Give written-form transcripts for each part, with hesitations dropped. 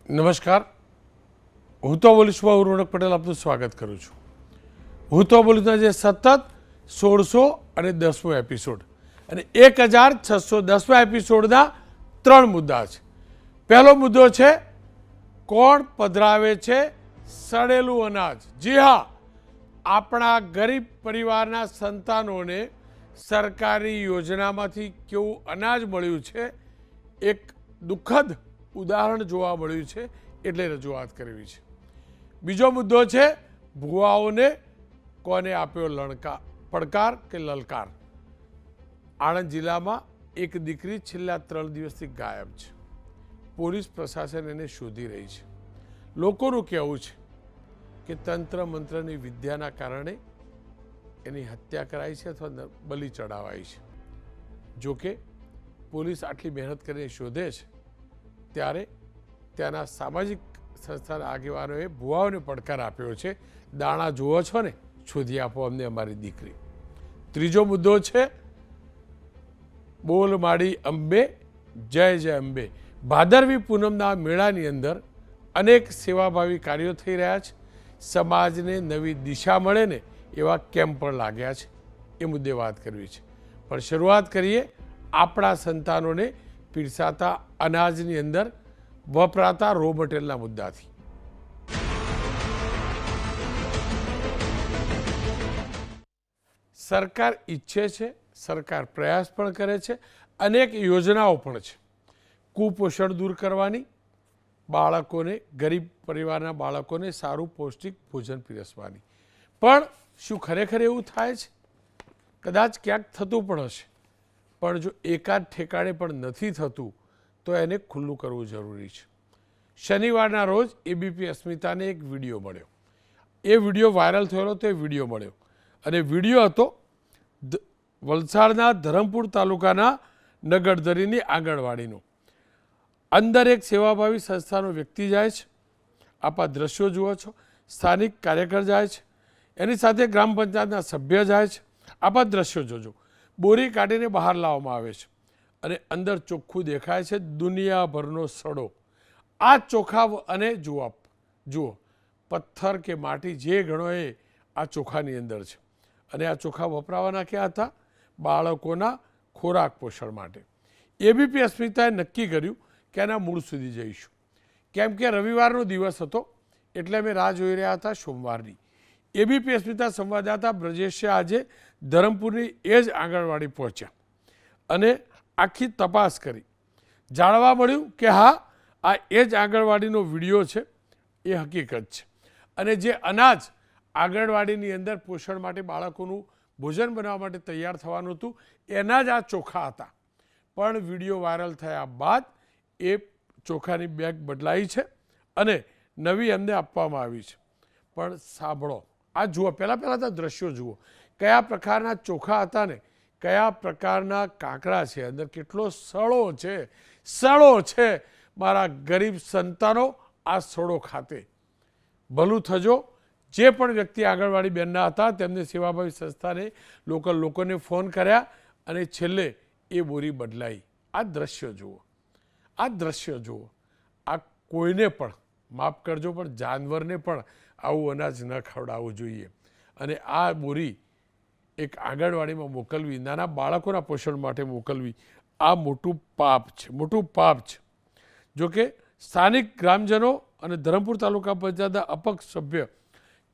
નમસ્કાર, હું તો બોલીશમાં રોનક પટેલ આપનું સ્વાગત કરું છું. હું તો બોલીશના જે સતત 1600 અને 10મો એપિસોડ અને 1610મા એપિસોડના 3 મુદ્દા છે. પહેલો મુદ્દો છે કોણ પધરાવે છે સડેલું અનાજ. જી હા, આપણા ગરીબ પરિવારના સંતાનોને સરકારી યોજનામાંથી કેવું અનાજ મળ્યું છે એક દુઃખદ ઉદાહરણ જોવા મળ્યું છે, એટલે રજૂઆત કરવી છે. બીજો મુદ્દો છે ભુવાઓને કોને આપ્યો પડકાર કે લલકાર. આણંદ જિલ્લામાં એક દીકરી છેલ્લા 3 દિવસથી ગાયબ છે. પોલીસ પ્રશાસન એને શોધી રહી છે. લોકોનું કહેવું છે કે તંત્ર મંત્રની વિદ્યાના કારણે એની હત્યા કરાઈ છે અથવા બલિ ચડાવાઈ છે. જોકે પોલીસ આટલી મહેનત કરીને શોધે છે ત્યારે ત્યાંના સામાજિક સંસ્થાના આગેવાનોએ ભુવાઓને પડકાર આપ્યો છે, દાણા જુઓ છો ને, શોધી આપો અમને અમારી દીકરી. ત્રીજો મુદ્દો છે બોલ માડી અંબે જય જય અંબે. ભાદરવી પૂનમના મેળાની અંદર અનેક સેવાભાવી કાર્યો થઈ રહ્યા છે. સમાજને નવી દિશા મળે ને એવા કેમ્પ પણ લાગ્યા છે. એ મુદ્દે વાત કરવી છે. પણ શરૂઆત કરીએ આપણા સંતાનોને પીરસાતા અનાજની અંદર વપરાતા રો મટીરિયલના મુદ્દાથી. સરકાર ઈચ્છે છે, સરકાર પ્રયાસ પણ કરે છે, અનેક યોજનાઓ પણ છે કુપોષણ દૂર કરવાની, બાળકોને, ગરીબ પરિવારના બાળકોને સારું પૌષ્ટિક ભોજન પીરસવાની. પણ શું ખરેખર એવું થાય છે? કદાચ ક્યાંક થતું પણ હશે, પણ જો એકાદ ઠેકાણે પણ નથી થતું તો એને ખુલ્લું કરવું જરૂરી છે. શનિવારના રોજ એબીપી અસ્મિતાને એક વિડીયો મળ્યો. એ વિડીયો વાયરલ થયેલો તો એ વિડીયો મળ્યો અને વિડીયો હતો વલસાડના ધરમપુર તાલુકાના નગરધરીની આંગણવાડીનો. અંદર એક સેવાભાવી સંસ્થાનો વ્યક્તિ જાય છે. આપ આ દ્રશ્યો જુઓ છો. સ્થાનિક કાર્યકર જાય છે, એની સાથે ગ્રામ પંચાયતના સભ્ય જાય છે. આપ આ દ્રશ્યો જોજો. બોરી કાઢીને બહાર લાવવામાં આવે છે અને અંદર ચોખ્ખું દેખાય છે દુનિયાભરનો સડો. આ ચોખા અને જુઓ પથ્થર કે માટી જે ગણો એ આ ચોખાની અંદર છે. અને આ ચોખા વપરાવાના ક્યાં હતા? બાળકોના ખોરાક પોષણ માટે. એબીપી અસ્મિતાએ નક્કી કર્યું કે એના મૂળ સુધી જઈશું. કેમ કે રવિવારનો દિવસ હતો એટલે અમે રાહ જોઈ રહ્યા હતા સોમવારની. એબીપી અસ્મિતા સંવાદદાતા બ્રજેશે આજે ધરમપુરની એ જ આંગણવાડી પહોંચ્યા અને આખી તપાસ કરી. જાણવા મળ્યું કે હા, આ એ જ આંગણવાડીનો વિડીયો છે, એ હકીકત છે. અને જે અનાજ આંગણવાડીની અંદર પોષણ માટે બાળકોનું ભોજન બનાવવા માટે તૈયાર થવાનું હતું એના જ આ ચોખા હતા. પણ વિડીયો વાયરલ થયા બાદ એ ચોખાની બેગ બદલાઈ છે અને નવી એમને આપવામાં આવી છે. પણ સાંભળો, આ જુઓ, પહેલાં તો દ્રશ્યો જુઓ. કયા પ્રકારના ચોખા હતા ને કયા પ્રકારના કાંકરા છે, અંદર કેટલો સડો છે. મારા ગરીબ સંતાનો આ સડો ખાતે. ભલું થજો જે પણ વ્યક્તિ આંગણવાડી બહેનના હતા તેમને સેવાભાવી સંસ્થાને લોકલ લોકોને ફોન કર્યા અને છેલ્લે એ બોરી બદલાઈ. આ દ્રશ્યો જુઓ, આ દ્રશ્યો જુઓ. આ કોઈને પણ, માફ કરજો, પણ જાનવરને પણ આવું અનાજ ન ખવડાવવું જોઈએ. અને આ બોરી એક આંગણવાડીમાં મોકલવી, નાના બાળકોના પોષણ માટે મોકલવી, આ મોટું પાપ છે, મોટું પાપ છે. જોકે સ્થાનિક ગ્રામજનો અને ધરમપુર તાલુકા પંચાયતના અપક્ષ સભ્ય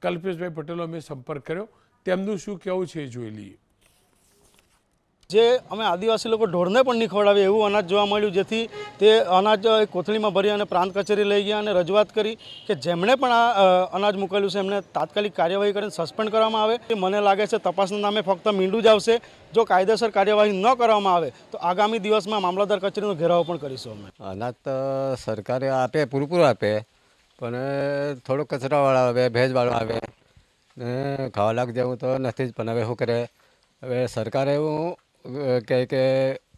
કલ્પેશભાઈ પટેલનો અમે સંપર્ક કર્યો. તેમનું શું કહેવું છે એ જોઈ લઈએ. જે અમે આદિવાસી લોકો ઢોરને પણ નહીં ખવડાવીએ એવું અનાજ જોવા મળ્યું, જેથી તે અનાજ કોથળીમાં ભરી અને પ્રાંત કચેરી લઈ ગયા અને રજૂઆત કરી કે જેમણે પણ આ અનાજ મોકલ્યું છે એમને તાત્કાલિક કાર્યવાહી કરીને સસ્પેન્ડ કરવામાં આવે. મને લાગે છે તપાસના નામે ફક્ત મીંડું જ આવશે. જો કાયદેસર કાર્યવાહી ન કરવામાં આવે તો આગામી દિવસમાં મામલતદાર કચેરીનો ઘેરાવો પણ કરીશું. અમે અનાજ તો સરકારે આપે, પૂરું આપે, પણ થોડુંક કચરાવાળા આવે, ભેજવાળા આવે ને ખાવા લાગ જેવું તો નથી જ. પણ હવે શું કરે, હવે સરકારે એવું કહે કે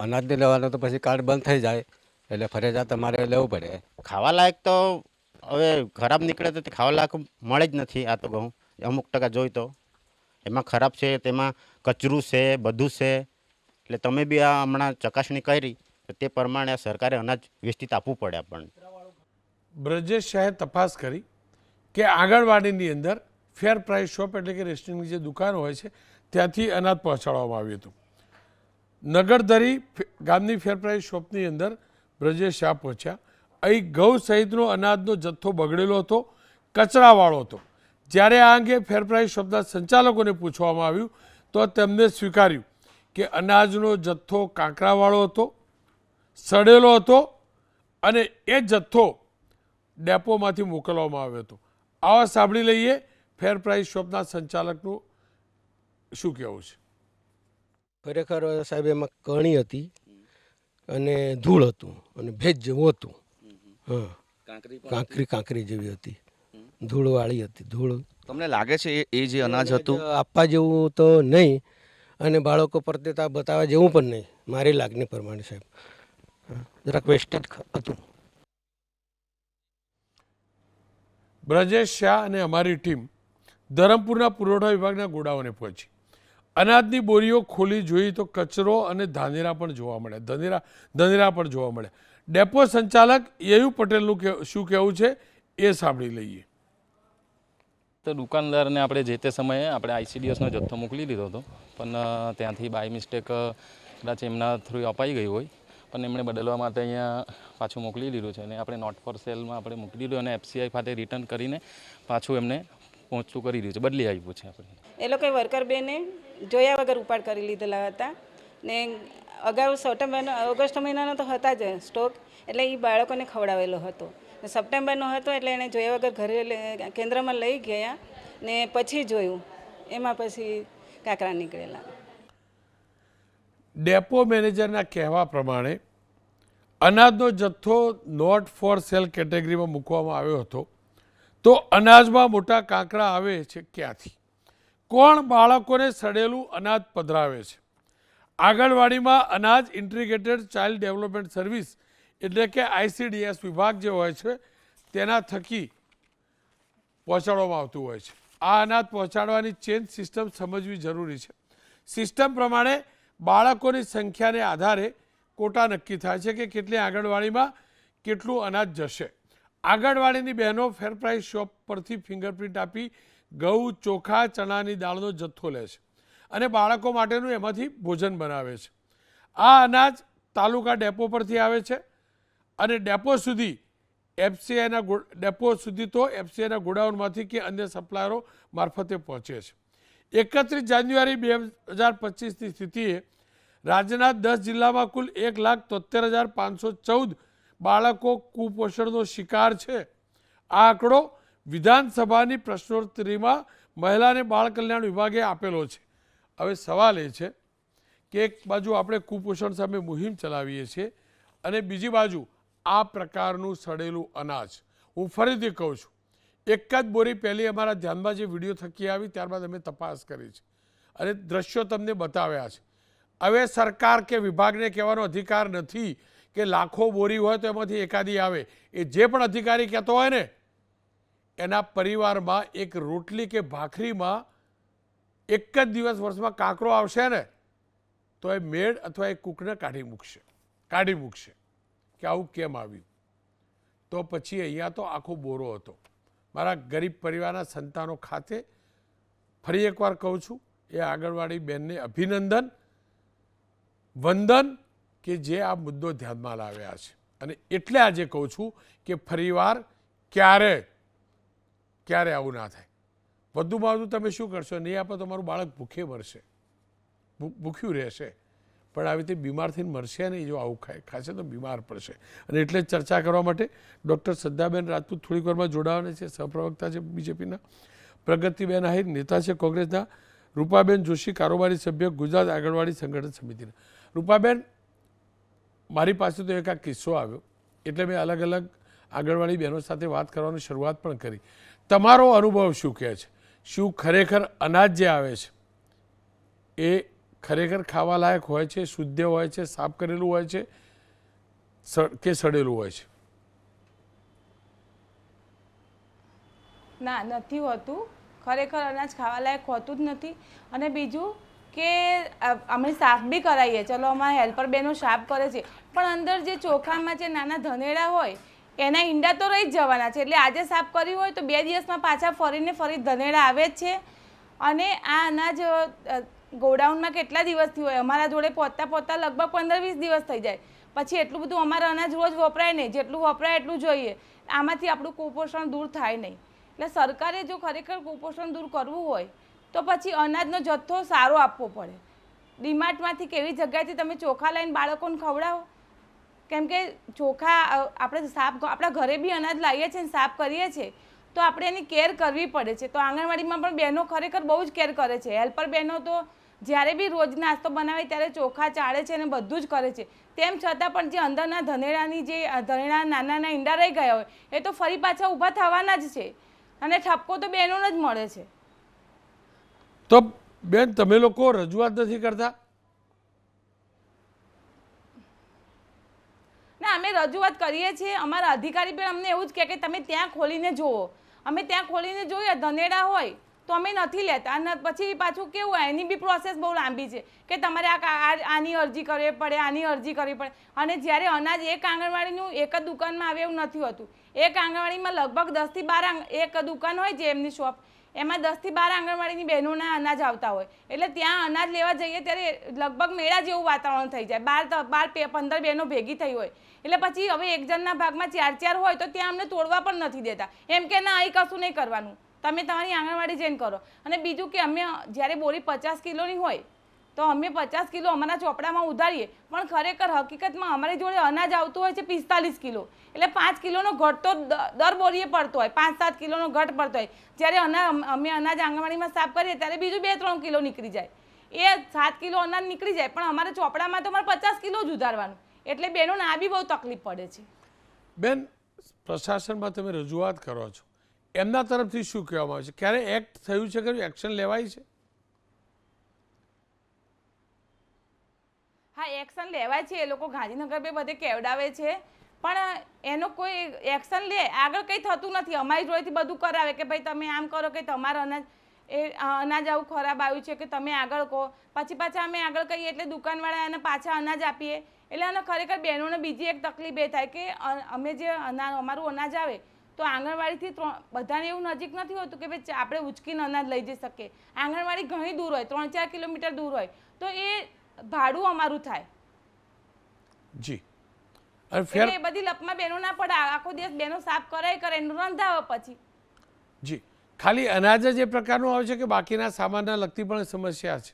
અનાજ નહીં લેવાનું તો પછી કાર્ડ બંધ થઈ જાય, એટલે ફરજિયાત તમારે લેવું પડે. ખાવા લાયક તો હવે ખરાબ નીકળે તો ખાવા લાયક મળે જ નથી. આ તો ઘઉં અમુક ટકા જોઈ તો એમાં ખરાબ છે, તેમાં કચરું છે, બધું છે. એટલે તમે બી આ હમણાં ચકાસણી કરી તો તે પ્રમાણે સરકારે અનાજ વ્યવસ્થિત આપવું પડે આપણને. બ્રજેશ શાહે તપાસ કરી કે આંગણવાડીની અંદર ફેર પ્રાઇસ શોપ એટલે કે રેશનિંગની જે દુકાનો હોય છે ત્યાંથી અનાજ પહોંચાડવામાં આવ્યું હતું. નગરધરી ગામની ફેર પ્રાઇસ શોપની અંદર બ્રજેશ શાહ પહોંચ્યા. અહીં ઘઉં સહિતનો અનાજનો જથ્થો બગડેલો હતો, કચરાવાળો હતો. જ્યારે આ અંગે ફેર પ્રાઇસ શોપના સંચાલકોને પૂછવામાં આવ્યું તો તેમને સ્વીકાર્યું કે અનાજનો જથ્થો કાંકરાવાળો હતો, સડેલો હતો અને એ જથ્થો ડેપોમાંથી મોકલવામાં આવ્યો હતો. આવા સાંભળી લઈએ ફેર પ્રાઇસ શોપના સંચાલકનું શું કહેવું છે. ખરેખર સાહેબ એમાં કણી હતી અને ધૂળ હતું અને ભેજ જેવું હતું. હા, કાંકરી જેવી હતી, ધૂળવાળી હતી. ધૂળ તમને લાગે છે એ જે અનાજ હતું આપવા જેવું તો નહીં અને બાળકો પ્રત્યે બતાવવા જેવું પણ નહીં, મારી લાગણી પ્રમાણે સાહેબ. જરાક વેસ્ટેજ હતું. બ્રજેશ શાહ અને અમારી ટીમ ધરમપુરના પુરવઠા વિભાગના ગોડાઉને પહોંચી. અનાજની બોરીઓ ખોલી જોઈ તો કચરો અને ધાનેરા પણ જોવા મળ્યા. ધાનેરા પણ જોવા મળ્યા. ડેપો સંચાલક યયુ પટેલનું શું કહેવું છે એ સાંભળી લઈએ. તો દુકાનદારને આપણે જે તે સમયે આપણે આઈસીડીએસનો જથ્થો મોકલી દીધો હતો, પણ ત્યાંથી બાય મિસ્ટેક કદાચ એમના થ્રુ અપાઈ ગઈ હોય, પણ એમણે બદલવા માટે અહીંયા પાછું મોકલી દીધું છે અને આપણે નોટ ફોર સેલમાં આપણે મોકલી દીધું અને એફસીઆઈ ખાતે રિટર્ન કરીને પાછું એમને પહોંચતું કરી દીધું છે, બદલી આપ્યું છે આપણે. એ લોકોએ વર્કર બેને જોયા વગર ઉપાડ કરી લીધેલા હતા ને અગાઉ ઓગસ્ટ મહિનાનો તો હતા જ સ્ટોક, એટલે એ બાળકોને ખવડાવેલો હતો. સપ્ટેમ્બરનો હતો એટલે એણે જોયા વગર ઘરે કેન્દ્રમાં લઈ ગયા ને પછી જોયું, એમાં પછી કાંકરા નીકળેલા. ડેપો મેનેજરના કહેવા પ્રમાણે અનાજનો જથ્થો નોટ ફોર સેલ કેટેગરીમાં મૂકવામાં આવ્યો હતો, તો અનાજમાં મોટા કાંકરા આવે છે ક્યાંથી? કોણ બાળકોને સડેલું અનાજ પધરાવે છે? આંગણવાડીમાં અનાજ ઇન્ટિગ્રેટેડ ચાઇલ્ડ ડેવલપમેન્ટ સર્વિસ એટલે કે આઈસીડીએસ વિભાગ જે હોય છે તેના થકી પહોંચાડવામાં આવતું હોય છે. આ અનાજ પહોંચાડવાની ચેન સિસ્ટમ સમજવી જરૂરી છે. સિસ્ટમ પ્રમાણે બાળકોની સંખ્યાને આધારે કોટા નક્કી થાય છે કે કેટલી આંગણવાડીમાં કેટલું અનાજ જશે. આંગણવાડીની બહેનો ફેર પ્રાઇસ શોપ પરથી ફિંગરપ્રિન્ટ આપી ઘઉં, ચોખા, ચણાની દાળનો જથ્થો લે છે અને બાળકો માટેનું એમાંથી ભોજન બનાવે છે. આ અનાજ તાલુકા ડેપો પરથી આવે છે અને ડેપો સુધી એફસીઆઈના ગોડાઉનમાંથી કે અન્ય સપ્લાયરો મારફતે પહોંચે છે. 31 જાન્યુઆરી 2025ની સ્થિતિએ રાજ્યના 10 જિલ્લામાં કુલ 1,73,514 બાળકો કુપોષણનો શિકાર છે. આ આંકડો વિધાનસભાની પ્રશ્નોત્તરીમાં મહિલા અને બાળ કલ્યાણ વિભાગે આપેલો છે. હવે સવાલ એ છે કે એક બાજુ આપણે કુપોષણ સામે મુહિમ ચલાવીએ છીએ અને બીજી બાજુ આ પ્રકારનું સડેલું અનાજ. હું ફરીથી કહું છું, એક જ બોરી પહેલી અમારા ધ્યાનમાં જે વિડીયો થકી આવી ત્યારબાદ અમે તપાસ કરી છે અને દ્રશ્યો તમને બતાવ્યા છે. હવે સરકાર કે વિભાગને કહેવાનો અધિકાર નથી કે લાખો બોરી હોય તો એમાંથી એકાદી આવે. એ જે પણ અધિકારી કહેતો હોય ને, એના પરિવારમાં એક રોટલી કે ભાખરીમાં એક જ દિવસ વર્ષમાં કાંકરો આવશે ને તો એ મેડ અથવા એ કૂકને કાઢી મૂકશે કે આવું કેમ આવ્યું. તો પછી અહીંયા તો આખો બોરો હતો. મારા ગરીબ પરિવારના સંતાનો ખાતે ફરી એકવાર કહું છું, એ આંગણવાડી બહેનને અભિનંદન, વંદન કે જે આ મુદ્દો ધ્યાનમાં લાવ્યા છે. અને એટલે આજે કહું છું કે ફરીવાર ક્યારે આવું ના થાય. વધુમાં વધુ તમે શું કરશો? નહીં આપો તો મારું બાળક ભૂખે મરશે, ભૂખ્યું રહેશે, પણ આવી રીતે બીમાર થઈને મરશે નહીં. જો આવું ખાશે તો બીમાર પડશે. અને એટલે ચર્ચા કરવા માટે ડૉક્ટર શ્રદ્ધાબેન રાજપૂત થોડીક વારમાં જોડાવાના છે, સહપ્રવક્તા છે બીજેપીના, પ્રગતિબેન આહિર નેતા છે કોંગ્રેસના, રૂપાબેન જોશી કારોબારી સભ્ય ગુજરાત આંગણવાડી સંગઠન સમિતિના. રૂપાબેન, મારી પાસે તો એક આ કિસ્સો આવ્યો એટલે મેં અલગ અલગ આંગણવાડી બહેનો સાથે વાત કરવાની શરૂઆત પણ કરી. તમારો અનુભવ શું કહે છે? શું ખરેખર અનાજ જે આવે છે એ ખરેખર ખાવા લાયક હોય છે, શુદ્ધ હોય છે, સાફ કરેલું હોય છે કે સડેલું હોય છે? ના, નથી હોતું. ખરેખર અનાજ ખાવા લાયક હોતું જ નથી. અને બીજું કે અમે સાફ બી કરાવીએ, ચલો અમારા હેલ્પર બહેનો સાફ કરે છે, પણ અંદર જે ચોખામાં જે નાના ધનેડા હોય એના ઈંડા તો રહી જ જવાના છે. એટલે આજે સાફ કર્યું હોય તો 2 દિવસમાં પાછા ફરી ધનેડા આવે જ છે. અને આ અનાજ ગોડાઉનમાં કેટલા દિવસથી હોય, અમારા જોડે પહોંચતા લગભગ 15-20 દિવસ થઈ જાય. પછી એટલું બધું અમારું અનાજ રોજ વપરાય નહીં, જેટલું વપરાય એટલું જોઈએ. આમાંથી આપણું કુપોષણ દૂર થાય નહીં. એટલે સરકારે જો ખરેખર કુપોષણ દૂર કરવું હોય તો પછી અનાજનો જથ્થો સારો આપવો પડે. ડીમાર્ટમાંથી કેવી જગ્યાએથી તમે ચોખા લઈને બાળકોને ખવડાવો, કેમ કે ચોખા આપણે આપણા ઘરે બી અનાજ લાવીએ છીએ ને સાફ કરીએ છીએ તો આપણે એની કેર કરવી પડે છે. તો આંગણવાડીમાં પણ બહેનો ખરેખર બહુ જ કેર કરે છે. હેલ્પર બહેનો તો જ્યારે બી રોજ નાસ્તો બનાવે ત્યારે ચોખા ચાળે છે અને બધું જ કરે છે. તેમ છતાં પણ જે અંદરના ધનેડા નાના ઈંડા રહી ગયા હોય એ તો ફરી પાછા ઊભા થવાના જ છે અને ઠપકો તો બહેનોને જ મળે છે. તો બેન, તમે લોકો રજૂઆત નથી કરતા? ના, અમે રજૂઆત કરીએ છીએ. અમારા અધિકારી પણ અમને એવું જ કહે કે તમે ત્યાં ખોલીને જુઓ. અમે ત્યાં ખોલીને જોઈએ, ધનેડા હોય તો અમે નથી લેતા. અને પછી પાછું કેવું હોય, એની બી પ્રોસેસ બહુ લાંબી છે કે તમારે આની અરજી કરવી પડે, આની અરજી કરવી પડે. અને જ્યારે અનાજ એક આંગણવાડીનું એક જ દુકાનમાં આવે એવું નથી હોતું. એક આંગણવાડીમાં લગભગ 10 થી 12 એક દુકાન હોય જે એમની શોપ, એમાં 10 થી 12 આંગણવાડીની બહેનોના અનાજ આવતા હોય. એટલે ત્યાં અનાજ લેવા જઈએ ત્યારે લગભગ મેળા જેવું વાતાવરણ થઈ જાય. 12-15 બહેનો ભેગી થઈ હોય એટલે પછી હવે એક જણના ભાગમાં 4 હોય તો ત્યાં અમને તોડવા પણ નથી દેતા. એમ કે ના, અહીં કશું નહીં કરવાનું, તમે તમારી આંગણવાડી જઈને કરો. અને બીજું કે અમે જ્યારે બોરી 50 કિલોની હોય તો અમે 50 કિલો અમારા ચોપડામાં ઉધારીએ, પણ ખરેખર હકીકતમાં અમારી જોડે અનાજ આવતું હોય છે 45 કિલો. એટલે 5 કિલોનો ઘટ તો દર બોરીએ પડતો હોય, 5-7 કિલોનો ઘટ પડતો હોય. જ્યારે અમે અનાજ આંગણવાડીમાં સાફ કરીએ ત્યારે બીજું 2-3 કિલો નીકળી જાય. એ 7 કિલો અનાજ નીકળી જાય, પણ અમારા ચોપડામાં તો અમારે 50 કિલો જ ઉધારવાનું. એટલે બહેનોને આ બી બહુ તકલીફ પડે છે. બેન, પ્રશાસનમાં તમે રજૂઆત કરો છો, એમના તરફથી શું કહેવામાં આવે છે? ક્યારે એક્ટ થયું છે, કે એક્શન લેવાય છે? હા, એક્શન લેવાય છે. એ લોકો ગાંધીનગર બી બધે કેવડાવે છે, પણ એનો કોઈ એક્શન લે આગળ કંઈ થતું નથી. અમારી જોડેથી બધું કરાવે કે ભાઈ તમે આમ કરો કે તમારું અનાજ આવું ખરાબ આવ્યું છે કે તમે આગળ કહો. પછી પાછા અમે આગળ કહીએ એટલે દુકાનવાળા એને પાછા અનાજ આપીએ. એટલે આને ખરેખર બહેનોને બીજી એક તકલીફ એ થાય કે અમે જે અમારું અનાજ આવે તો આંગણવાડીથી બધાને એવું નજીક નથી હોતું કે ભાઈ આપણે ઉચકીને અનાજ લઈ જઈ શકીએ. આંગણવાડી ઘણી દૂર હોય, 3-4 કિલોમીટર દૂર હોય, તો એ ભાડું અમારું થાય. જી. એટલે એ બધી લપમાં બહેનો ના પડે. આખો દિવસ બહેનો સાફ કરે રંધાવે પછી. જી. ખાલી અનાજ જ એ પ્રકારનું આવે છે કે બાકીના સામાનના લગતી પણ સમસ્યા છે?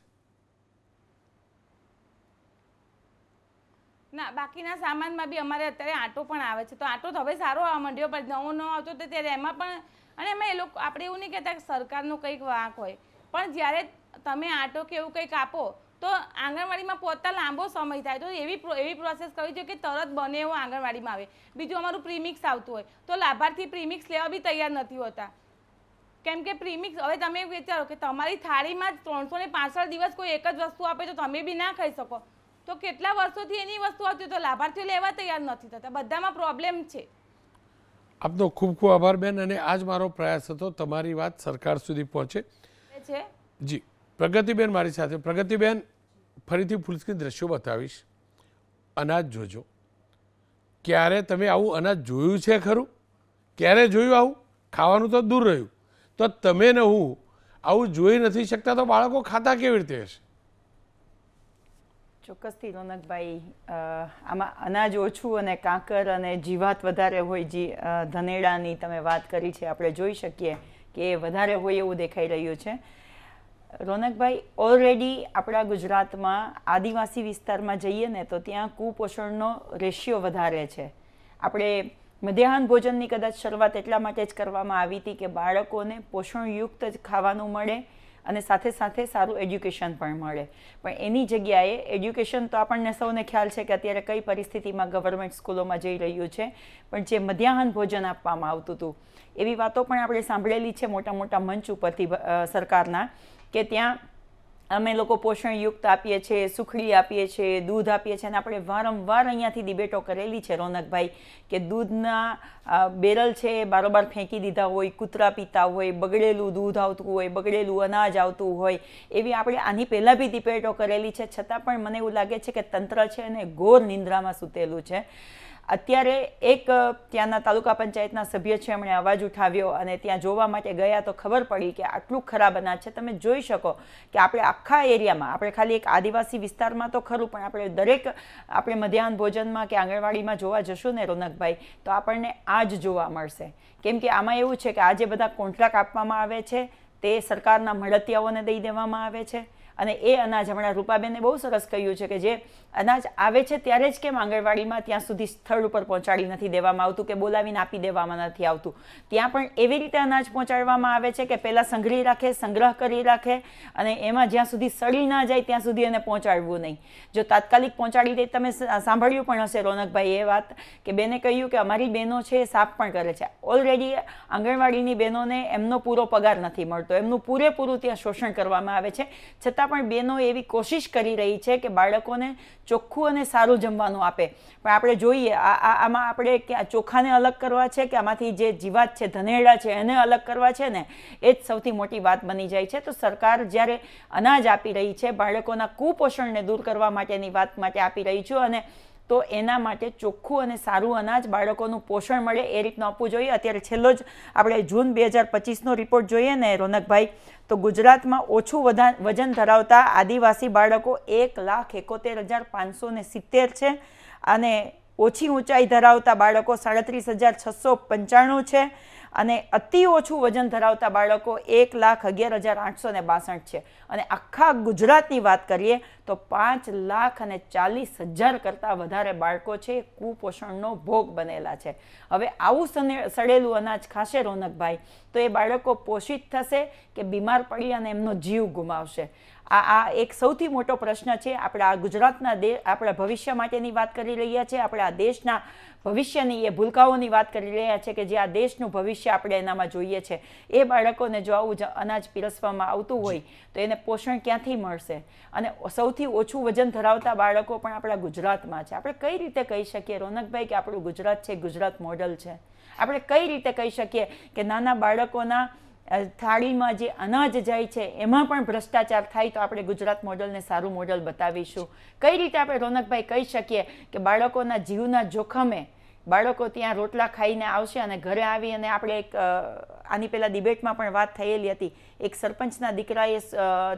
ના, બાકીના સામાનમાં બી અમારે અત્યારે આટો પણ આવે છે. તો આટો તો હવે સારો આવવા માંડ્યો, પણ નવો આવતો તો ત્યારે એમાં પણ. અને એમાં એ લોકો આપણે એવું નહીં કહેતા કે સરકારનો કંઈક વાંક હોય, પણ જ્યારે તમે આટો કે એવું કંઈક આપો તો આંગણવાડીમાં પહોંચતા લાંબો સમય થાય. તો એવી પ્રોસેસ કરવી જોઈએ કે તરત બને એવું આંગણવાડીમાં આવે. બીજું અમારું પ્રીમિક્સ આવતું હોય તો લાભાર્થી પ્રીમિક્સ લેવા બી તૈયાર નથી હોતા. કેમ કે પ્રીમિક્સ, હવે તમે વિચારો કે તમારી થાળીમાં 365 દિવસ કોઈ એક જ વસ્તુ આપે તો તમે બી ના ખાઈ શકો. તો કેટલા વર્ષોથી એની વસ્તુ આવતી તો લાભાર્થીઓ લેવા તૈયાર નથી થતા. બધામાં પ્રોબ્લેમ છે. આપનો ખૂબ ખૂબ આભાર બેન. અને આજ મારો પ્રયાસ હતો તમારી વાત સરકાર સુધી પહોંચે છે. જી. પ્રગતિબેન મારી સાથે. પ્રગતિબેન, ફરીથી ફૂલસ્ક્રીન દ્રશ્યો બતાવીશ. અનાજ જોજો. ક્યારે તમે આવું અનાજ જોયું છે ખરું? ક્યારે જોયું આવું? ખાવાનું તો દૂર રહ્યું. તો તમે ને હું આવું જોઈ નથી શકતા તો બાળકો ખાતા કેવી રીતે હશે? ચોક્કસથી રોનકભાઈ, આમાં અનાજ ઓછું અને કાંકર અને જીવાત વધારે હોય. ધનેડાની તમે વાત કરી છે, આપણે જોઈ શકીએ કે વધારે હોય એવું દેખાઈ રહ્યું છે. રોનકભાઈ, ઓલરેડી આપણા ગુજરાતમાં આદિવાસી વિસ્તારમાં જઈએ ને તો ત્યાં કુપોષણનો રેશિયો વધારે છે. આપણે મધ્યાહન ભોજનની કદાચ શરૂઆત એટલા માટે જ કરવામાં આવી હતી કે બાળકોને પોષણયુક્ત જ ખાવાનું મળે અને સાથે સાથે સારું એજ્યુકેશન પણ મળે. પણ એની જગ્યાએ એજ્યુકેશન તો આપણને સૌને ખ્યાલ છે કે અત્યારે કઈ પરિસ્થિતિમાં ગવર્મેન્ટ સ્કૂલોમાં જઈ રહ્યું છે, પણ જે મધ્યાહન ભોજન આપવામાં આવતું હતું એવી વાતો પણ આપણે સાંભળેલી છે મોટા મોટા મંચ ઉપરથી સરકારના, કે ત્યાં અમે લોકો પોષણયુક્ત આપીએ છીએ, સુખડી આપીએ છીએ, દૂધ આપીએ છીએ. અને આપણે વારંવાર અહીંયાથી ડિબેટો કરેલી છે રોનકભાઈ કે દૂધના બેરલ છે એ બારોબાર ફેંકી દીધા હોય, કૂતરા પીતા હોય, બગડેલું દૂધ આવતું હોય, બગડેલું અનાજ આવતું હોય, એવી આપણે આની પહેલાં બી ડિબેટો કરેલી છે. છતાં પણ મને એવું લાગે છે કે તંત્ર છે અને ઘોર નિંદ્રામાં સૂતેલું છે. અત્યારે એક ત્યાંના તાલુકા પંચાયતના સભ્ય છે, એમણે અવાજ ઉઠાવ્યો અને ત્યાં જોવા માટે ગયા તો ખબર પડી કે આટલું ખરાબ અનાજ છે. તમે જોઈ શકો કે આપણે આખા એરિયામાં, આપણે ખાલી એક આદિવાસી વિસ્તારમાં તો ખરું, પણ આપણે મધ્યાહન ભોજનમાં કે આંગણવાડીમાં જોવા જશું ને રોનકભાઈ, તો આપણને આ જ જોવા મળશે. કેમ કે આમાં એવું છે કે આ જે બધા કોન્ટ્રાક્ટ આપવામાં આવે છે તે સરકારના મળતિયાઓને દઈ દેવામાં આવે છે, અને એ અનાજ હમણાં રૂપાબેને બહુ સરસ કહ્યું છે કે જે અનાજ આવે છે ત્યારે જ કેમ આંગણવાડીમાં ત્યાં સુધી સ્થળ ઉપર પહોંચાડી નથી દેવામાં આવતું કે બોલાવીને આપી દેવામાં નથી આવતું. ત્યાં પણ એવી રીતે અનાજ પહોંચાડવામાં આવે છે કે પહેલાં સંગ્રહી રાખે, સંગ્રહ કરી રાખે, અને એમાં જ્યાં સુધી સડી ના જાય ત્યાં સુધી એને પહોંચાડવું નહીં. જો તાત્કાલિક પહોંચાડી દે, તમે સાંભળ્યું પણ હશે રોનકભાઈ એ વાત કે બેને કહ્યું કે અમારી બહેનો છે એ સાફ પણ કરે છે. ઓલરેડી આંગણવાડીની બહેનોને એમનો પૂરો પગાર નથી મળતો, એમનું પૂરેપૂરું ત્યાં શોષણ કરવામાં આવે છે. છતાં પણ બહેનો એવી કોશિશ કરી રહી છે કે બાળકોને ચોખ્ખું અને સારું જમવાનું આપે. પણ આપણે જોઈએ આમાં આપણે ચોખાને અલગ કરવા છે કે આમાંથી જે જીવાત છે, ધનેડા છે, એને અલગ કરવા છે ને, એ જ સૌથી મોટી વાત બની જાય છે. તો સરકાર જ્યારે અનાજ આપી રહી છે, બાળકોના કુપોષણને દૂર કરવા માટેની વાત માટે આપી રહી છું, અને તો એના માટે ચોખ્ખું અને સારું અનાજ, બાળકોનું પોષણ મળે એ રીતનું આપવું જોઈએ. અત્યારે છેલ્લો જ આપણે જૂન 2025નો રિપોર્ટ જોઈએ ને રોનકભાઈ, તો ગુજરાતમાં ઓછું વજન ધરાવતા આદિવાસી બાળકો 1,71,570 છે, અને ઓછી ઊંચાઈ ધરાવતા બાળકો 37,695 છે, અને અતિ ઓછું વજન ધરાવતા બાળકો 1,11,862 છે. અને આખા ગુજરાતની વાત કરીએ તો 5,40,000 કરતાં વધારે બાળકો છે કુપોષણનો ભોગ બનેલા છે. હવે આવું સડેલું અનાજ ખાશે રોનકભાઈ તો એ બાળકો પોષિત થશે કે બીમાર પડી અને એમનો જીવ ગુમાવશે? આ એક સૌથી મોટો પ્રશ્ન છે. આપણે આ ગુજરાતના આપણા ભવિષ્ય માટેની વાત કરી રહ્યા છીએ, આપણે આ દેશના ભવિષ્યની, એ ભૂલકાઓની વાત કરી રહ્યા છે કે જે આ દેશનું ભવિષ્ય આપણે એનામાં જોઈએ છે. એ બાળકોને જો આવું અનાજ પીરસવામાં આવતું હોય તો એને પોષણ ક્યાંથી મળશે? અને સૌથી ઓછું વજન ધરાવતા બાળકો પણ આપણા ગુજરાતમાં છે. આપણે કઈ રીતે કહી શકીએ રોનકભાઈ કે આપણું ગુજરાત છે, ગુજરાત મોડલ છે? આપણે કઈ રીતે કહી શકીએ કે નાના બાળકોના થાળીમાં જે અનાજ જાય છે એમાં પણ ભ્રષ્ટાચાર થાય તો આપણે ગુજરાત મોડલને સારું મોડલ બતાવીશું? કઈ રીતે આપણે રોનકભાઈ કહી શકીએ કે બાળકોના જીવના જોખમે બાળકો ત્યાં રોટલા ખાઈને આવશે અને ઘરે આવી, અને આપણે એક આની પહેલાં ડિબેટમાં પણ વાત થયેલી હતી, એક સરપંચના દીકરાએ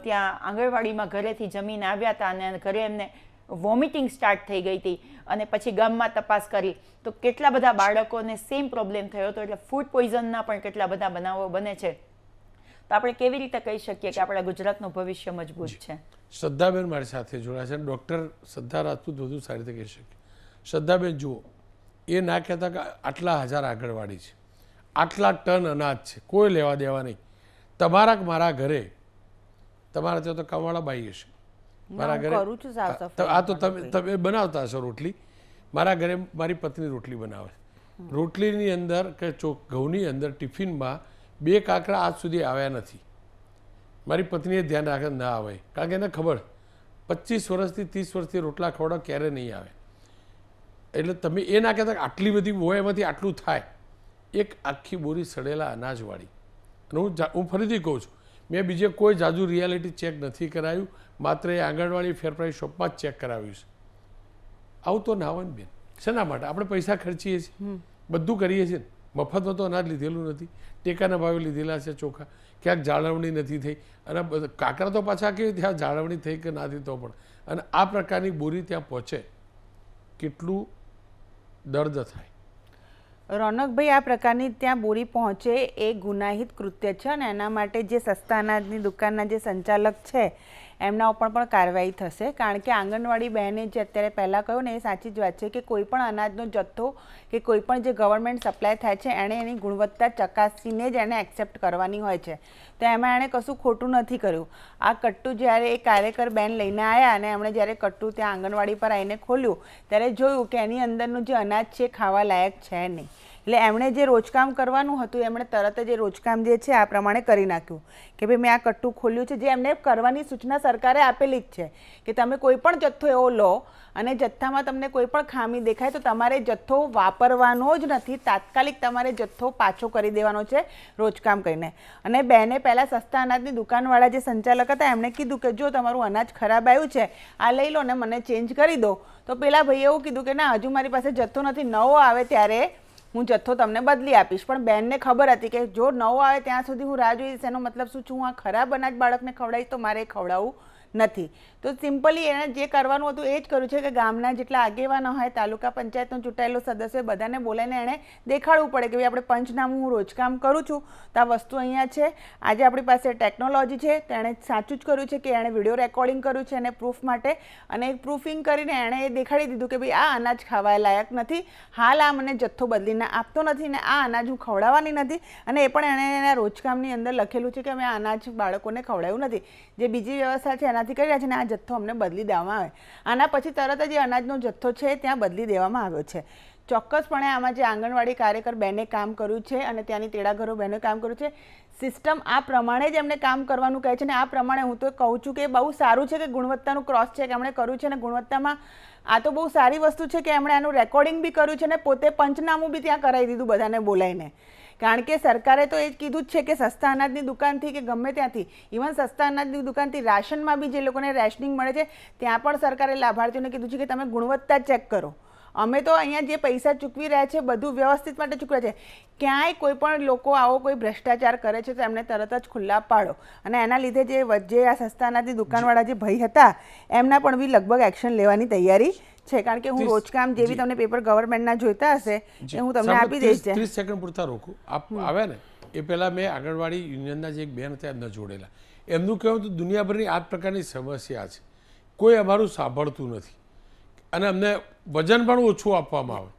ત્યાં આંગણવાડીમાં ઘરેથી જમીને આવ્યા હતા અને ઘરે એમને વોમિટિંગ સ્ટાર્ટ થઈ ગઈ હતી, અને પછી ગામમાં તપાસ કરી તો કેટલા બધા બાળકોને સેમ પ્રોબ્લેમ થયો હતો. એટલે ફૂડ પોઈઝનના પણ કેટલા બધા બનાવો બને છે. તો આપણે કેવી રીતે કહી શકીએ કે આપણા ગુજરાતનું ભવિષ્ય મજબૂત છે? શ્રદ્ધાબેન મારી સાથે જોડાયા છે, ડૉક્ટર શ્રદ્ધા રાજપૂત વધુ સારી રીતે કહી શકે. શ્રદ્ધાબેન જુઓ, એ ના કહેતા કે આટલા હજાર આંગણવાડી છે, આટલા ટન અનાજ છે, કોઈ લેવા દેવા નહીં. તમારા મારા ઘરે, તમારા ત્યાં તો કમાળા બાઈ હશે, મારા ઘરે આ તો તમે બનાવતા હશો રોટલી. મારા ઘરે મારી પત્ની રોટલી બનાવે. રોટલીની અંદર કે ઘઉંની અંદર ટિફિનમાં 2 કાંકરા આજ સુધી આવ્યા નથી. મારી પત્નીએ ધ્યાન રાખે ના આવે, કારણ કે એને ખબર 25 વર્ષથી 30 વર્ષથી રોટલા ખવડાવ ક્યારે નહીં આવે. એટલે તમે એ ના કહેતા આટલી બધી હોય એમાંથી આટલું થાય. એક આખી બોરી સડેલા અનાજવાળી. અને હું ફરીથી કહું છું, મેં બીજે કોઈ જાજુ રિયાલિટી ચેક નથી કરાયું, માત્ર એ આંગણવાડી ફેર પ્રાઇસ શોપમાં જ ચેક કરાવ્યું છે. આવું તો ના હોય ને બેન. શેના માટે આપણે પૈસા ખર્ચીએ છીએ, બધું કરીએ છીએ, મફતમાં તો અનાજ લીધેલું નથી, ટેકાના ભાવે લીધેલા છે ચોખા, ક્યાંક જાળવણી નથી થઈ. અને કાંકરા તો પાછા કેવી ત્યાં જાળવણી થઈ કે ના થઈ તો પણ, અને આ પ્રકારની બોરી ત્યાં પહોંચે કેટલું દર્દ થાય. રોનકભાઈ, આ પ્રકારની ત્યાં બોરી પહોંચે એ ગુનાહિત કૃત્ય છે, અને એના માટે જે સસ્તા અનાજની દુકાનના જે સંચાલક છે એમના ઉપર પણ કાર્યવાહી થશે. કારણ કે આંગણવાડી બહેને જે અત્યારે પહેલાં કહ્યું ને એ સાચી જ વાત છે કે કોઈ પણ અનાજનો જથ્થો કે કોઈ પણ જે ગવર્મેન્ટ સપ્લાય થાય છે એણે એની ગુણવત્તા ચકાસીને જ એને એક્સેપ્ટ કરવાની હોય છે. તો એમાં એણે કશું ખોટું નથી કર્યું. આ કટ્ટુ જ્યારે એ કાર્યકર બેન લઈને આવ્યા અને એમણે જ્યારે કટ્ટુ ત્યાં આંગણવાડી પર આવીને ખોલ્યું ત્યારે જોયું કે એની અંદરનું જે અનાજ છે ખાવા લાયક છે નહીં. એટલે એમણે જે રોજકામ કરવાનું હતું એમણે તરત જ એ રોજકામ જે છે આ પ્રમાણે કરી નાખ્યું કે ભાઈ મેં આ કટ્ટું ખોલ્યું છે, જે એમને કરવાની સૂચના સરકારે આપેલી જ છે કે તમે કોઈ પણ જથ્થો એવો લો અને જથ્થામાં તમને કોઈ પણ ખામી દેખાય તો તમારે જથ્થો વાપરવાનો જ નથી, તાત્કાલિક તમારે જથ્થો પાછો કરી દેવાનો છે રોજકામ કરીને. અને બેને પહેલાં સસ્તા અનાજની દુકાનવાળા જે સંચાલક હતા એમણે કીધું કે જો તમારું અનાજ ખરાબ આવ્યું છે આ લઈ લો ને મને ચેન્જ કરી દો. તો પેલા ભાઈએ એવું કીધું કે ના હજુ મારી પાસે જથ્થો નથી, નવો આવે ત્યારે હું જથ્થો તમને બદલી આપીશ. પણ બેનને ખબર હતી કે જો નવો આવે ત્યાં સુધી હું રાહ જોઈશ એનો મતલબ શું છું, હું આ ખરાબ અનાજ બાળકને ખવડાવીશ તો મારે ખવડાવવું નથી. તો સિમ્પલી એણે જે કરવાનું હતું એ જ કર્યું છે કે ગામના જેટલા આગેવાનો હોય, તાલુકા પંચાયતનો ચૂંટાયેલો સદસ્ય બધાને બોલાવીને એણે દેખાડવું પડે કે ભાઈ આપણે પંચનામું હું રોજકામ કરું છું તો આ વસ્તુ અહીંયા છે, આજે આપણી પાસે ટેકનોલોજી છે. તો એણે સાચું જ કર્યું છે કે એણે વિડીયો રેકોર્ડિંગ કર્યું છે એને પ્રૂફ માટે, અને પ્રૂફિંગ કરીને એણે એ દેખાડી દીધું કે ભાઈ આ અનાજ ખાવા લાયક નથી, હાલ આ મને જથ્થો બદલીને આપતો નથી ને આ અનાજ હું ખવડાવવાની નથી. અને એ પણ એણે એના રોજકામની અંદર લખેલું છે કે અમે આ અનાજ બાળકોને ખવડાવ્યું નથી, જે બીજી વ્યવસ્થા છે એનાથી કરી રહ્યા છે ને આ જથ્થો અમને બદલી દેવામાં આવે. આના પછી તરત જ એ અનાજનો જથ્થો છે ત્યાં બદલી દેવામાં આવ્યો છે. ચોક્કસપણે આમાં જે આંગણવાડી કાર્યકર બહેને કામ કર્યું છે અને ત્યાંની તેડાગરો બહેનોએ કામ કર્યું છે, સિસ્ટમ આ પ્રમાણે જ એમને કામ કરવાનું કહે છે. ને આ પ્રમાણે હું તો કહું છું કે બહુ સારું છે કે ગુણવત્તાનું ક્રોસ ચેક એમણે કર્યું છે અને ગુણવત્તામાં આ તો બહુ સારી વસ્તુ છે કે એમણે આનું રેકોર્ડિંગ બી કર્યું છે અને પોતે પંચનામું બી ત્યાં કરાવી દીધું બધાને બોલાવીને. કારણ કે સરકારે તો એ જ કીધું જ છે કે સસ્તા અનાજની દુકાનથી કે ગમે ત્યાંથી, ઇવન સસ્તા અનાજની દુકાનથી રાશનમાં બી જે લોકોને રેશનિંગ મળે છે ત્યાં પણ સરકારે લાભાર્થીઓને કીધું છે કે તમે ગુણવત્તા ચેક કરો. અમે તો અહીંયા જે પૈસા ચૂકવી રહ્યા છે બધું વ્યવસ્થિત માટે ચૂકવે છે, ક્યાંય કોઈ પણ લોકો આવો કોઈ ભ્રષ્ટાચાર કરે છે તો એમને તરત જ ખુલ્લા પાડો. અને એના લીધે જે આ સસ્તા અનાજની દુકાનવાળા જે ભાઈ હતા એમના પણ બી લગભગ એક્શન લેવાની તૈયારી છે. કારણ કે હું રોજકામ જેવી તમને પેપર ગવર્મેન્ટના જોઈતા હશે એ હું તમને આપી દઈશ. 30 સેકન્ડ પૂરતા રોકું. આપ આવ્યા ને એ પહેલાં મેં આંગણવાડી યુનિયનના જે એક બેન હતા એમને જોડેલા, એમનું કહેવું તો દુનિયાભરની આ જ પ્રકારની સમસ્યા છે, કોઈ અમારું સાંભળતું નથી અને અમને વજન પણ ઓછું આપવામાં આવે.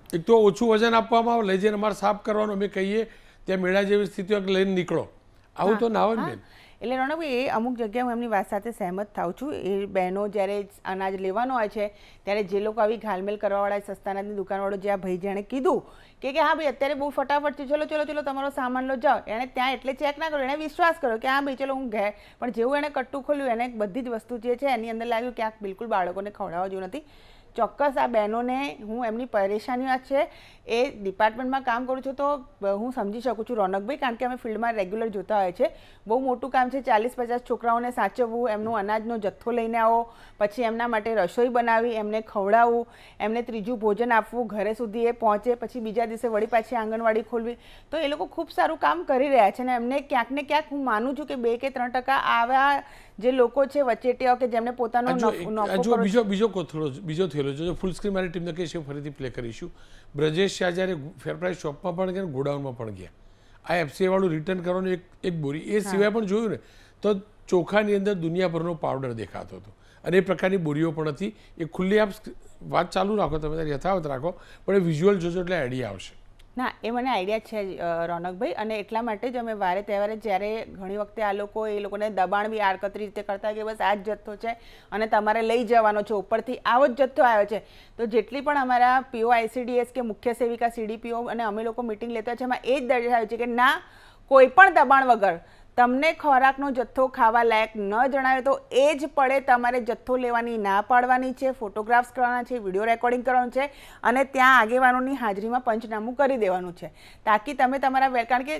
એક તો ઓછું વજન આપવામાં આવે, લઈ જઈને અમારે સાફ કરવાનું, અમે કહીએ ત્યાં મેળા જેવી સ્થિતિઓ લઈને નીકળો, આવું તો ના હોય ને બેન. એટલે રોનકભાઈ એ અમુક જગ્યાએ હું એમની વાત સાથે સહેમત થાઉં છું. એ બહેનો જ્યારે અનાજ લેવાનો હોય છે ત્યારે જે લોકો આવી ઘાલમેલ કરવાવાળા સસ્તા અનાજની દુકાનવાળો જે આ ભાઈ જેણે કીધું કે હા ભાઈ અત્યારે બહુ ફટાફટ છે, ચલો ચલો ચલો તમારો સામાન લો જાઓ, એણે ત્યાં એટલે ચેક ના કર્યો, એણે વિશ્વાસ કર્યો કે હા ભાઈ ચલો હું ગયા. પણ જેવું એણે કટ્ટું ખોલ્યું એને બધી જ વસ્તુ જે છે એની અંદર લાગ્યું કે આ બિલકુલ બાળકોને ખવડાવવા જેવું નથી. ચોક્કસ આ બહેનોને હું એમની પરેશાનીઓ છે એ ડિપાર્ટમેન્ટમાં કામ કરું છું તો હું સમજી શકું છું રોનકભાઈ, કારણ કે અમે ફિલ્ડમાં રેગ્યુલર જોતા હોય છે. બહુ મોટું કામ છે, 40-50 છોકરાઓને સાચવવું, એમનું અનાજનો જથ્થો લઈને આવો, પછી એમના માટે રસોઈ બનાવી, એમને ખવડાવવું, એમને ત્રીજું ભોજન આપવું, ઘરે સુધી એ પહોંચે, પછી બીજા દિવસે વળી પાછી આંગણવાડી ખોલવી. તો એ લોકો ખૂબ સારું કામ કરી રહ્યા છે અને એમને ક્યાંક ને ક્યાંક હું માનું છું કે 2 કે 3% આવા જે લોકો છે વચેટિયાઓ કે જેમને પોતાનો બીજો થયેલો છે, ફૂલ સ્ક્રીન મારી ટીમને કહીશ ફરીથી પ્લે કરીશું. બ્રજેશ શાહ જ્યારે ફેર પ્રાઇસ શોપમાં પણ ગયા, ગોડાઉનમાં પણ ગયા, આ એફસીઆઈ વાળું રિટર્ન કરવાનું એક બોરી, એ સિવાય પણ જોયું ને તો ચોખાની અંદર દુનિયાભરનો પાવડર દેખાતો હતો અને એ પ્રકારની બોરીઓ પણ હતી. એ ખુલ્લી આપ વાત ચાલુ રાખો, તમે યથાવત રાખો, પણ એ વિઝ્યુઅલ જોજો એટલે આઈડિયા આવશે. ના એ મને આઈડિયા છે રોનકભાઈ, અને એટલા માટે જ અમે વારે તહેવારે જ્યારે ઘણી વખતે આ લોકો એ લોકોને દબાણ બી આડકતરી રીતે કરતા કે બસ આ જ જથ્થો છે અને તમારે લઈ જવાનો છે, ઉપરથી આવો જ જથ્થો આવ્યો છે. તો જેટલી પણ અમારા પીઓ આઈસીડીએસ કે મુખ્ય સેવિકા સીડીપીઓ અને અમે લોકો મિટિંગ લેતા છે એમાં એ જ દર્શાવ્યું છે કે ના કોઈ પણ દબાણ વગર તમને ખોરાકનો જથ્થો ખાવા લાયક ન જણાવે તો એ જ પડે તમારે જથ્થો લેવાની ના પાડવાની છે, ફોટોગ્રાફ્સ કરવાના છે, વિડીયો રેકોર્ડિંગ કરવાનું છે અને ત્યાં આગેવાનોની હાજરીમાં પંચનામું કરી દેવાનું છે, તાકી તમે તમારા કારણ કે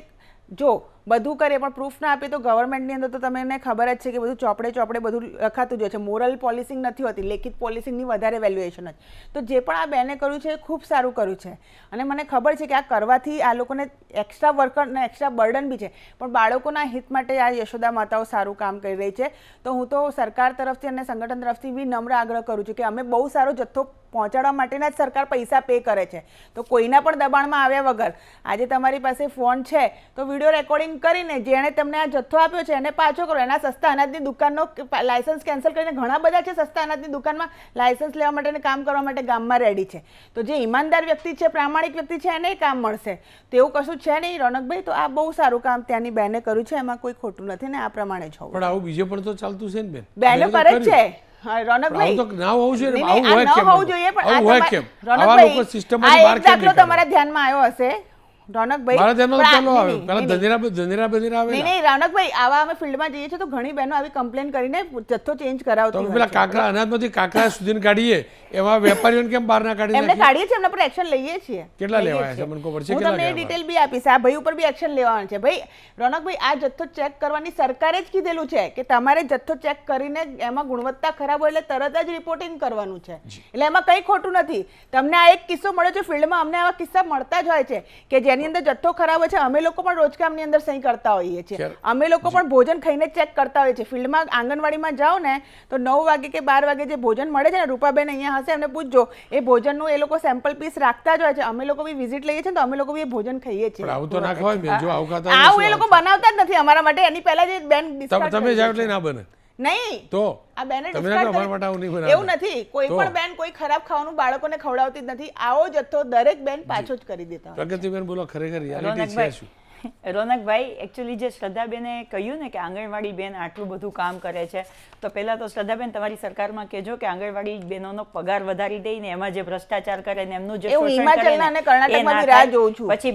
જો બધું કરે પણ પ્રૂફ ના આપે તો ગવર્મેન્ટની અંદર તો તમને ખબર જ છે કે બધું ચોપડે બધું લખાતું જ હોય છે. મોરલ પોલિસિંગ નથી હોતી, લેખિત પોલિસિંગની વધારે વેલ્યુએશન જ. તો જે પણ આ બેને કર્યું છે એ ખૂબ સારું કર્યું છે અને મને ખબર છે કે આ કરવાથી આ લોકોને એક્સ્ટ્રા વર્ક અને એક્સ્ટ્રા બર્ડન બી છે, પણ બાળકોના હિત માટે આ યશોદા માતાઓ સારું કામ કરી રહી છે. તો હું તો સરકાર તરફથી અને સંગઠન તરફથી બી નમ્ર આગ્રહ કરું છું કે અમે બહુ સારો જથ્થો પહોંચાડવા માટેના જ સરકાર પૈસા પે કરે છે. તો કોઈના પણ દબાણમાં આવ્યા વગર આજે તમારી પાસે ફોન છે તો વિડીયો રેકોર્ડિંગ કરીને જેણે તમને આ જથ્થો આપ્યો છે એને પાછો કરો. એના સસ્તા અનાજની દુકાનનો લાયસન્સ કેન્સલ કરીને ઘણા બધા છે સસ્તા અનાજની દુકાનમાં લાયસન્સ લેવા માટે કામ કરવા માટે ગામમાં રેડી છે. તો જે ઈમાનદાર વ્યક્તિ છે, પ્રામાણિક વ્યક્તિ છે એને કામ મળશે. તેવું કશું છે નહીં રોનકભાઈ. તો આ બહુ સારું કામ ત્યાંની બહેને કર્યું છે, એમાં કોઈ ખોટું નથી ને આ પ્રમાણે જ હોવું. પણ આવું બીજે પણ તો ચાલતું છે ને બેન, બહેનો કરે જ છે. હા આવું રોનકભાઈ તો ના હોવું જોઈએ ને. નહીં, આવું નહીં, હોય આ ન કેમ? હોવું જોઈએ, પણ આ આવું હોય તમારે- કેમ? રોનકભાઈ, આવા લોકો સિસ્ટમ આ બહાર એક કેમ દાખલો નીકળે? તમારા ધ્યાનમાં આવ્યો હશે રોનકભાઈ, મારા ધ્યાનમાં તો પણ આ- ચાલો આવે. નહીં, પેલા નહીં, નહીં. ધનેરા નહીં આવેલા. નહીં રોનકભાઈ, આવા અમે ફિલ્ડમાં જઈએ છીએ તો ઘણી બહેનો આવી કમ્પ્લેન કરીને જથ્થો ચેન્જ તો કરાવતી અમે હોય પેલા છે. કાકરા અનાજમાંથી કાકરા સુધી કાઢીએ એમાં વેપારીઓને કેમ બહાર ના કાઢી એમને નાખીએ? કાઢીએ છીએ, એમના પર એક્શન લઈએ છીએ. કેટલા લઈએ લેવાયા છીએ. છે? મને ખબર છે હું કેટલા તમને લેવાયા? ડિટેલ બી આપીશ. આ ભાઈ ઉપર બી એક્શન લેવાનું છે. ભાઈ રોનકભાઈ, આ જથ્થો ચેક કરવાની સરકારે જ કીધેલું છે કે તમારે જથ્થો ચેક કરીને એમાં ગુણવત્તા ખરાબ હોય એટલે તરત જ રિપોર્ટિંગ કરવાનું છે. એટલે એમાં કંઈ ખોટું નથી. તમને આ એક કિસ્સો મળ્યો છે ફિલ્ડમાં, અમને આવા કિસ્સા મળતા જ હોય છે કે જેની અંદર જથ્થો ખરાબ હોય છે. અમે લોકો પણ રોજકામની અંદર સહી કરતા હોઈએ છીએ. અમે લોકો પણ ભોજન ખાઈને ચેક કરતા હોઈએ છીએ. ફિલ્ડમાં આંગણવાડીમાં જાઓ ને તો 9 વાગે કે 12 વાગે જે ભોજન મળે છે ને, રૂપાબેન અહીંયા હશે, એમને પૂછજો, એ ભોજનનું એ લોકો સેમ્પલ પીસ રાખતા જ હોય છે. અમે લોકો બી વિઝિટ લઈએ છીએ ને તો અમે લોકો બી એ ભોજન ખાઈએ છીએ. પણ આવું તો ના ખવાય બેન. જો આવું ખાતા હોય આવું તો એ લોકો શું બનાવતા જ નથી અમારા માટે. એની પહેલા જે બેન આવે? discard તમે કરી જાઓ દે એટલે છે. ના બને નહીં, તો આ બેને તમે discard ના કહો, કરી- અમારા માટે આવું નહીં બનાવતા. એવું નથી. કોઈ તો? પણ બેન કોઈ ખરાબ ખાવાનું બાળકોને ખવડાવતી જ નથી. આવો જથ્થો દરેક બેન પાછો જ કરી દેતા હોય. પ્રગતિબેન બોલો, ખરેખર રિયાલિટી છે શું? રોનકભાઈ, એકચ્યુઅલી જે શ્રદ્ધાબેને કહ્યું ને કે આંગણવાડી બેન આટલું બધું કામ કરે છે, તો પહેલાં તો શ્રદ્ધાબેન તમારી સરકારમાં કહેજો કે આંગણવાડી બહેનોનો પગાર વધારી દઈને એમાં જે ભ્રષ્ટાચાર કરે ને એમનું જે એ હું શોષણ હિમાચલના કરે ને, અને કર્ણાટકમાં એ ના બી રાહ થાય. જોઉં છું. પછી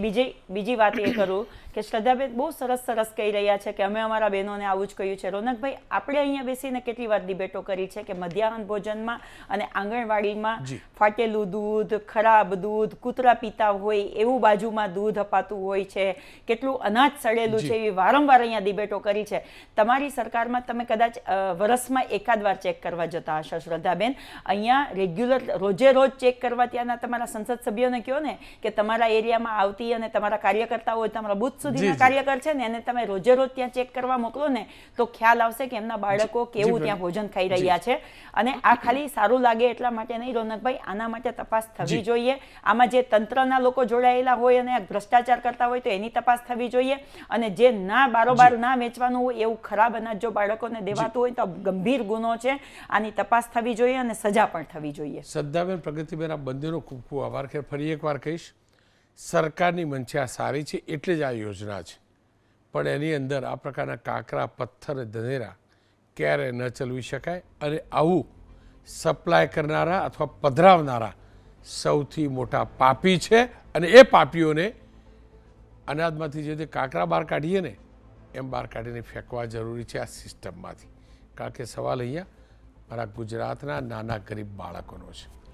બીજી વાત એ કરું કે શ્રદ્ધાબેન બહુ સરસ કહી રહ્યા છે કે અમે અમારા બહેનોને આવું જ કહ્યું છે. રોનકભાઈ, આપણે અહીંયા બેસીને કેટલી વાર ડિબેટો કરી છે કે મધ્યાહન ભોજનમાં અને આંગણવાડીમાં ફાટેલું દૂધ, ખરાબ દૂધ, કૂતરા પીતા હોય એવું બાજુમાં દૂધ અપાતું હોય છે, કેટલું અનાજ સડેલું છે, એવી વારંવાર અહીંયા ડિબેટો કરી છે. તમારી સરકારમાં તમે કદાચ વર્ષમાં એકાદ વાર ચેક કરવા જતા હશો શ્રદ્ધાબેન. અહીંયા રેગ્યુલર રોજે રોજ ચેક કરવા ત્યાંના તમારા સંસદ સભ્યોને કહો ને કે તમારા એરિયામાં આવતી અને તમારા કાર્યકર્તાઓ હોય, તમારા બુથ સુધીના કાર્યકર છે ને, એને તમે રોજે રોજ ત્યાં ચેક કરવા મોકલો ને તો ખ્યાલ આવશે કે એમના બાળકો કેવું ત્યાં ભોજન ખાઈ રહ્યા છે. અને આ ખાલી સારું લાગે એટલા માટે નહીં રોનકભાઈ, આના માટે તપાસ થવી જોઈએ. આમાં જે તંત્રના લોકો જોડાયેલા હોય અને ભ્રષ્ટાચાર કરતા હોય તો એની તપાસ થવી જોઈએ. અને જે ના બારોબાર ના વેચવાનું હોય એવું ખરાબ અનાજ જો બાળકોને દેવાતું હોય તો ગંભીર ગુનો છે. આની તપાસ થવી જોઈએ અને સજા પણ થવી જોઈએ. શ્રદ્ધાબેન, પ્રગતિબેન, આ બંનેનો ખૂબ ખૂબ આભાર. ખેર ફરી એકવાર કહીશ, સરકારની મંશા સારી છે એટલે જ આ યોજના છે. પણ એની અંદર આ પ્રકારના કાંકરા, પથ્થર, ધનેરા ક્યારે ન ચલવી શકાય. અને આવું સપ્લાય કરનારા અથવા પધરાવનારા સૌથી મોટા પાપી છે. અને એ પાપીઓને અનાજમાંથી જે કાંકરા બહાર કાઢીએ ને એમ બહાર કાઢીને ફેંકવા જરૂરી છે આ સિસ્ટમમાંથી. કારણ કે સવાલ અહીંયા મારા ગુજરાતના નાના ગરીબ બાળકોનો છે.